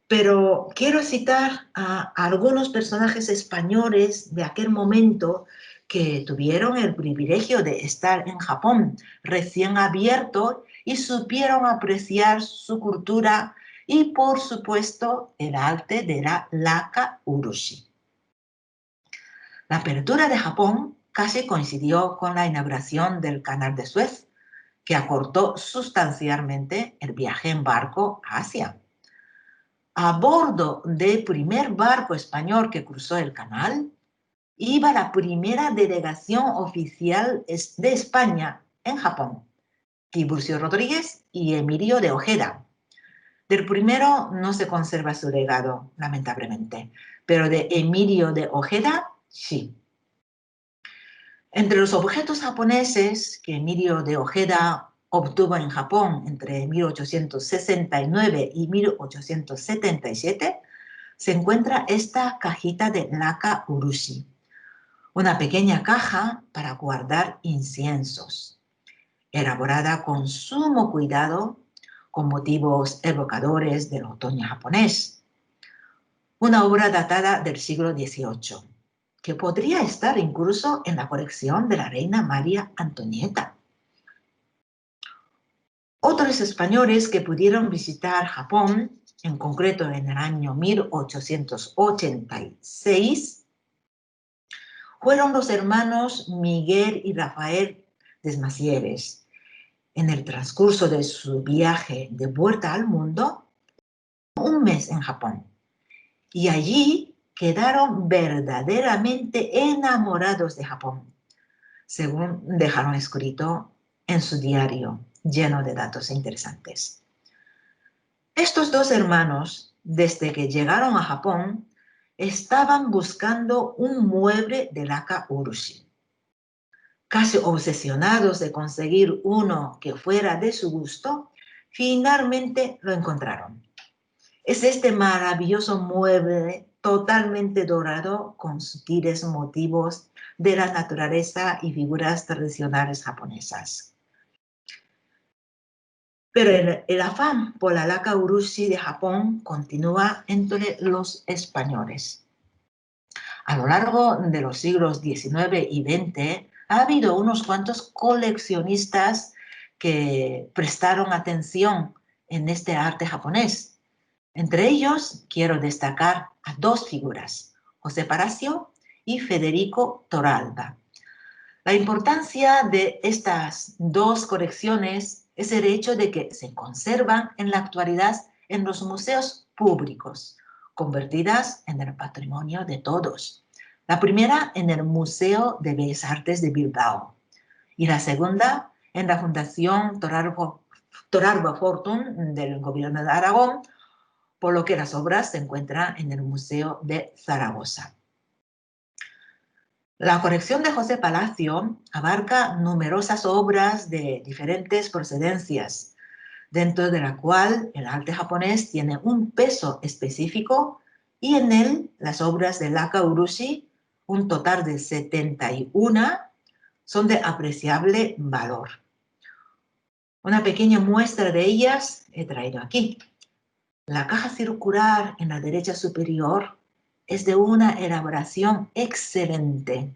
Pero quiero citar a algunos personajes españoles de aquel momento que tuvieron el privilegio de estar en Japón recién abierto y supieron apreciar su cultura y, por supuesto, el arte de la laca urushi. La apertura de Japón casi coincidió con la inauguración del Canal de Suez, que acortó sustancialmente el viaje en barco a Asia. A bordo del primer barco español que cruzó el canal, iba la primera delegación oficial de España en Japón, Tiburcio Rodríguez y Emilio de Ojeda. Del primero no se conserva su legado, lamentablemente, pero de Emilio de Ojeda, sí. Entre los objetos japoneses que Emilio de Ojeda obtuvo en Japón entre 1869 y 1877, se encuentra esta cajita de laca urushi, una pequeña caja para guardar inciensos, elaborada con sumo cuidado, con motivos evocadores del otoño japonés. Una obra datada del siglo XVIII, que podría estar incluso en la colección de la reina María Antonieta. Otros españoles que pudieron visitar Japón, en concreto en el año 1886, fueron los hermanos Miguel y Rafael Desmacieres. En el transcurso de su viaje de vuelta al mundo, un mes en Japón y allí quedaron verdaderamente enamorados de Japón, según dejaron escrito en su diario, lleno de datos interesantes. Estos dos hermanos, desde que llegaron a Japón, estaban buscando un mueble de laka urushi. Casi obsesionados de conseguir uno que fuera de su gusto, finalmente lo encontraron. Es este maravilloso mueble totalmente dorado con sutiles motivos de la naturaleza y figuras tradicionales japonesas. Pero el afán por la laka urushi de Japón continúa entre los españoles. A lo largo de los siglos XIX y XX ha habido unos cuantos coleccionistas que prestaron atención en este arte japonés. Entre ellos quiero destacar a dos figuras, José Palacio y Federico Torralba. La importancia de estas dos colecciones es el hecho de que se conservan en la actualidad en los museos públicos, convertidas en el patrimonio de todos. La primera en el Museo de Bellas Artes de Bilbao y la segunda en la Fundación Torralba Fortun del Gobierno de Aragón, por lo que las obras se encuentran en el Museo de Zaragoza. La colección de José Palacio abarca numerosas obras de diferentes procedencias, dentro de la cual el arte japonés tiene un peso específico y en él las obras de laka urushi, un total de 71, son de apreciable valor. Una pequeña muestra de ellas he traído aquí. La caja circular en la derecha superior es de una elaboración excelente.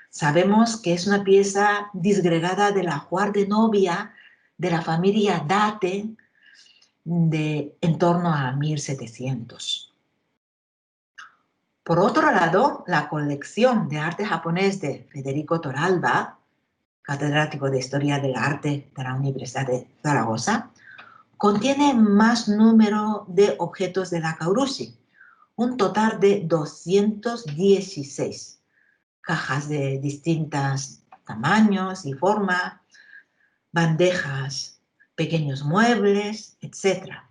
Sabemos que es una pieza disgregada del ajuar de novia de la familia Date de en torno a 1700. Por otro lado, la colección de arte japonés de Federico Torralba, catedrático de Historia del Arte de la Universidad de Zaragoza, contiene más número de objetos de laka urushi, un total de 216 cajas de distintos tamaños y forma, bandejas, pequeños muebles, etc.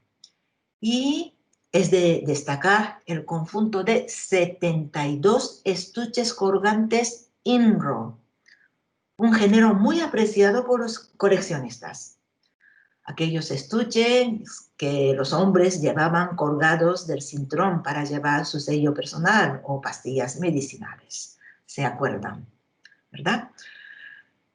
Y es de destacar el conjunto de 72 estuches colgantes Inro, un género muy apreciado por los coleccionistas. Aquellos estuches que los hombres llevaban colgados del cinturón para llevar su sello personal o pastillas medicinales. ¿Se acuerdan? ¿Verdad?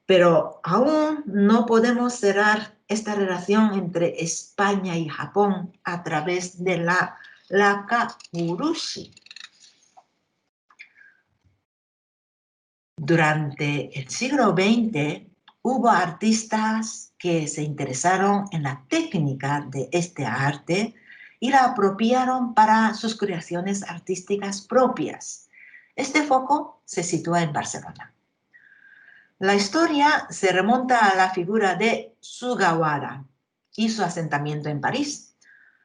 Pero aún no podemos cerrar esta relación entre España y Japón a través de la laka urushi. Durante el siglo XX hubo artistas que se interesaron en la técnica de este arte y la apropiaron para sus creaciones artísticas propias. Este foco se sitúa en Barcelona. La historia se remonta a la figura de Sugawara y su asentamiento en París.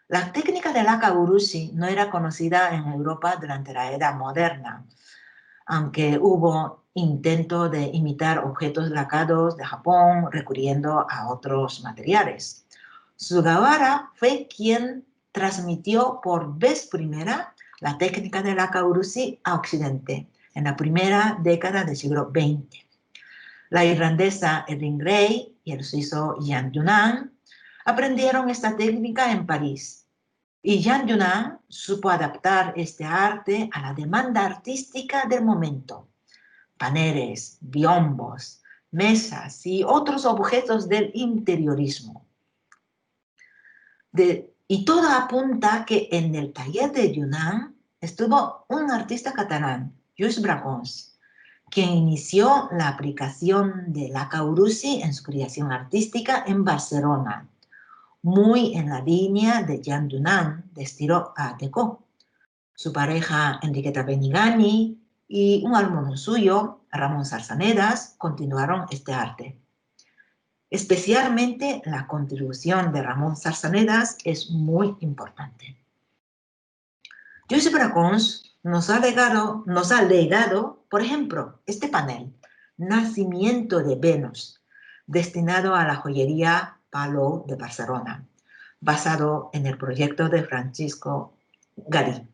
La técnica de laka urushi no era conocida en Europa durante la Edad Moderna, aunque hubo intento de imitar objetos lacados de Japón recurriendo a otros materiales. Sugawara fue quien transmitió por vez primera la técnica de laka urushi a Occidente en la primera década del siglo XX. La irlandesa Erin Gray y el suizo Jean Dunant aprendieron esta técnica en París. Y Jean Dunant supo adaptar este arte a la demanda artística del momento. Paneles, biombos, mesas y otros objetos del interiorismo. Y todo apunta que en el taller de Dunant estuvo un artista catalán, Lluís Bracons, quien inició la aplicación de laka urushi en su creación artística en Barcelona, muy en la línea de Jean Dunant, de estilo Art Deco. Su pareja Enriqueta Benigani y un alumno suyo, Ramón Sarsanedas, continuaron este arte. Especialmente la contribución de Ramón Sarsanedas es muy importante. Joseph Bracons nos ha legado, por ejemplo, este panel, Nacimiento de Venus, destinado a la joyería Palou de Barcelona, basado en el proyecto de Francisco Garí.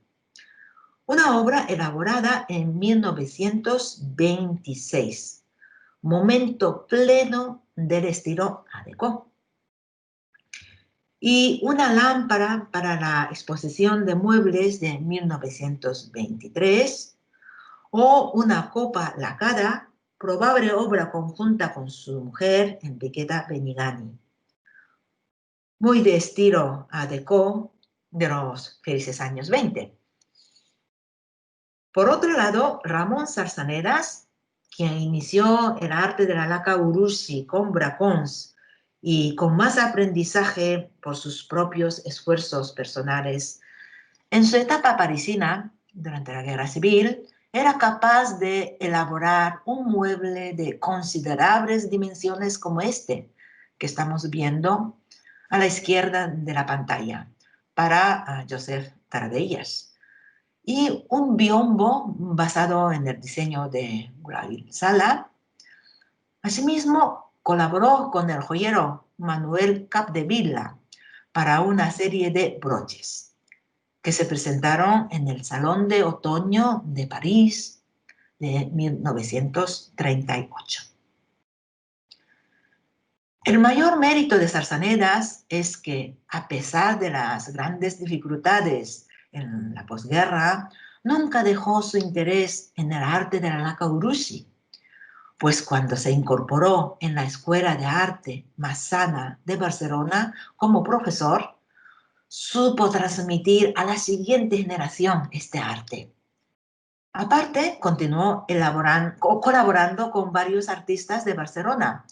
Una obra elaborada en 1926, momento pleno del estilo Art Deco. Y una lámpara para la exposición de muebles de 1923, o una copa lacada, probable obra conjunta con su mujer, Enriqueta Benigani. Muy de estilo Art Deco de los felices años 20. Por otro lado, Ramón Sarsanedas, quien inició el arte de la laca Urushi con Bracons y con más aprendizaje por sus propios esfuerzos personales, en su etapa parisina, durante la Guerra Civil, era capaz de elaborar un mueble de considerables dimensiones como este, que estamos viendo a la izquierda de la pantalla, para Joseph Tarradellas. Y un biombo basado en el diseño de Gravil Sala. Asimismo, colaboró con el joyero Manuel Capdevila para una serie de broches que se presentaron en el Salón de Otoño de París de 1938. El mayor mérito de Sarsanedas es que, a pesar de las grandes dificultades en la posguerra, nunca dejó su interés en el arte de la laca Urushi, pues cuando se incorporó en la Escuela de Arte Massana de Barcelona como profesor, supo transmitir a la siguiente generación este arte. Aparte, continuó colaborando con varios artistas de Barcelona,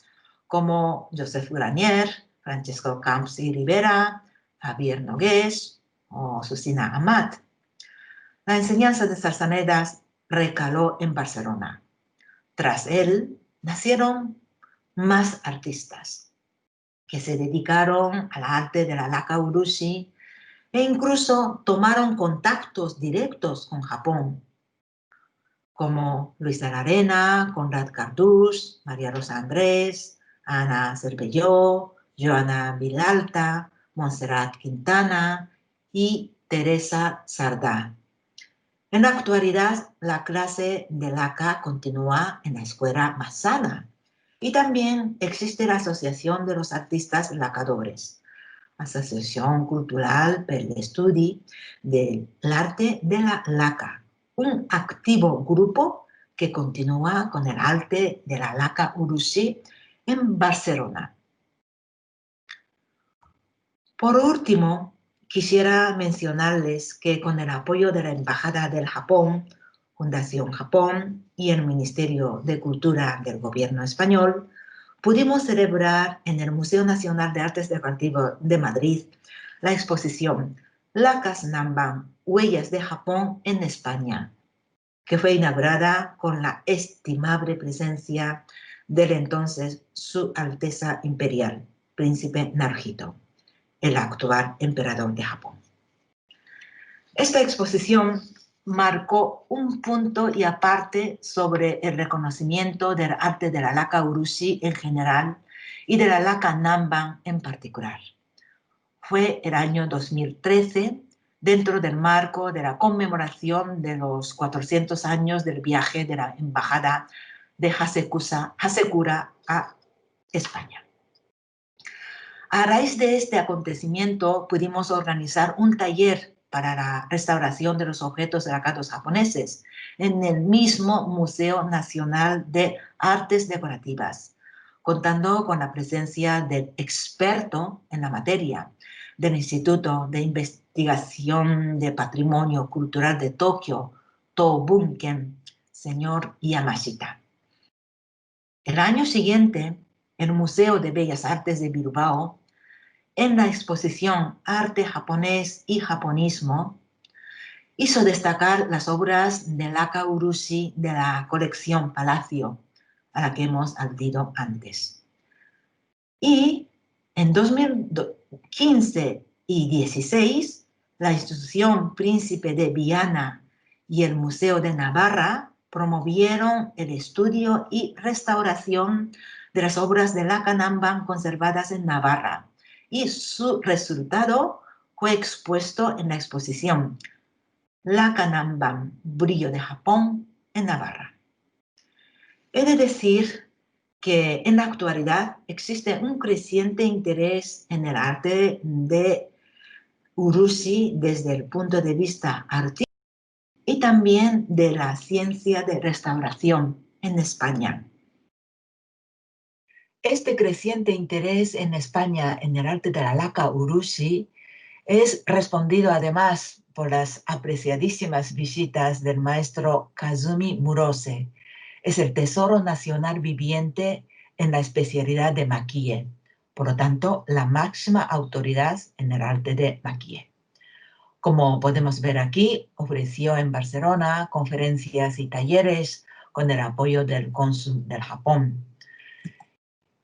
como Josep Granier, Francesco Camps y Rivera, Javier Nogués o Susina Amat. La enseñanza de Sarsanedas recaló en Barcelona. Tras él, nacieron más artistas que se dedicaron al arte de la laca Urushi e incluso tomaron contactos directos con Japón, como Luis de la Arena, Conrad Cardús, María Rosa Andrés, Ana Cervelló, Joana Vilalta, Montserrat Quintana y Teresa Sardá. En la actualidad, la clase de laca continúa en la Escuela Massana y también existe la Asociación de los Artistas Lacadores, Asociación Cultural per l'Estudi del Arte de la Laca, un activo grupo que continúa con el arte de la laca Urushi en Barcelona. Por último, quisiera mencionarles que con el apoyo de la Embajada del Japón, Fundación Japón y el Ministerio de Cultura del Gobierno español, pudimos celebrar en el Museo Nacional de Artes Decorativas de Madrid la exposición Lacas Nanban, Huellas de Japón en España, que fue inaugurada con la estimable presencia del entonces Su Alteza Imperial, Príncipe Naruhito, el actual emperador de Japón. Esta exposición marcó un punto y aparte sobre el reconocimiento del arte de la laca Urushi en general y de la laca Nanban en particular. Fue el año 2013, dentro del marco de la conmemoración de los 400 años del viaje de la embajada de Hasekura a España. A raíz de este acontecimiento pudimos organizar un taller para la restauración de los objetos lacados japoneses en el mismo Museo Nacional de Artes Decorativas, contando con la presencia del experto en la materia del Instituto de Investigación de Patrimonio Cultural de Tokio, Tobunken, señor Yamashita. El año siguiente, el Museo de Bellas Artes de Bilbao, en la exposición Arte japonés y japonismo, hizo destacar las obras de laca Urushi de la colección Palacio, a la que hemos aludido antes. Y en 2015 y 2016, La institución Príncipe de Viana y el Museo de Navarra promovieron el estudio y restauración de las obras de Lacanamban conservadas en Navarra, y su resultado fue expuesto en la exposición Lacanamban, Brillo de Japón, en Navarra. He de decir que en la actualidad existe un creciente interés en el arte de Urushi desde el punto de vista artístico y también de la ciencia de restauración en España. Este creciente interés en España en el arte de la laca Urushi es respondido además por las apreciadísimas visitas del maestro Kazumi Murose. Es el tesoro nacional viviente en la especialidad de maquille, por lo tanto, la máxima autoridad en el arte de maquille. Como podemos ver aquí, ofreció en Barcelona conferencias y talleres con el apoyo del cónsul del Japón.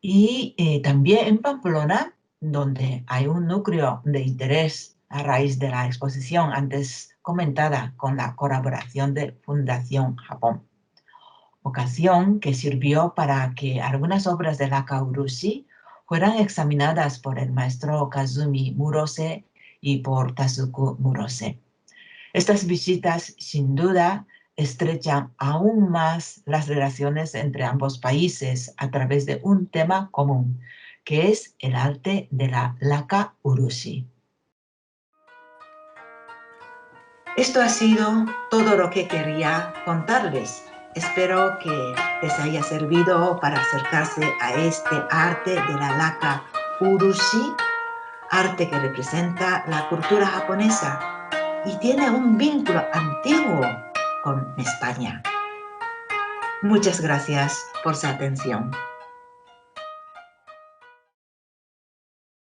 Y también en Pamplona, donde hay un núcleo de interés a raíz de la exposición antes comentada con la colaboración de Fundación Japón. Ocasión que sirvió para que algunas obras de Laca Urushi fueran examinadas por el maestro Kazumi Murose y por Tasuku Murose. Estas visitas, sin duda, estrechan aún más las relaciones entre ambos países a través de un tema común, que es el arte de la laca Urushi. Esto ha sido todo lo que quería contarles. Espero que les haya servido para acercarse a este arte de la laca Urushi, arte que representa la cultura japonesa y tiene un vínculo antiguo con España. Muchas gracias por su atención.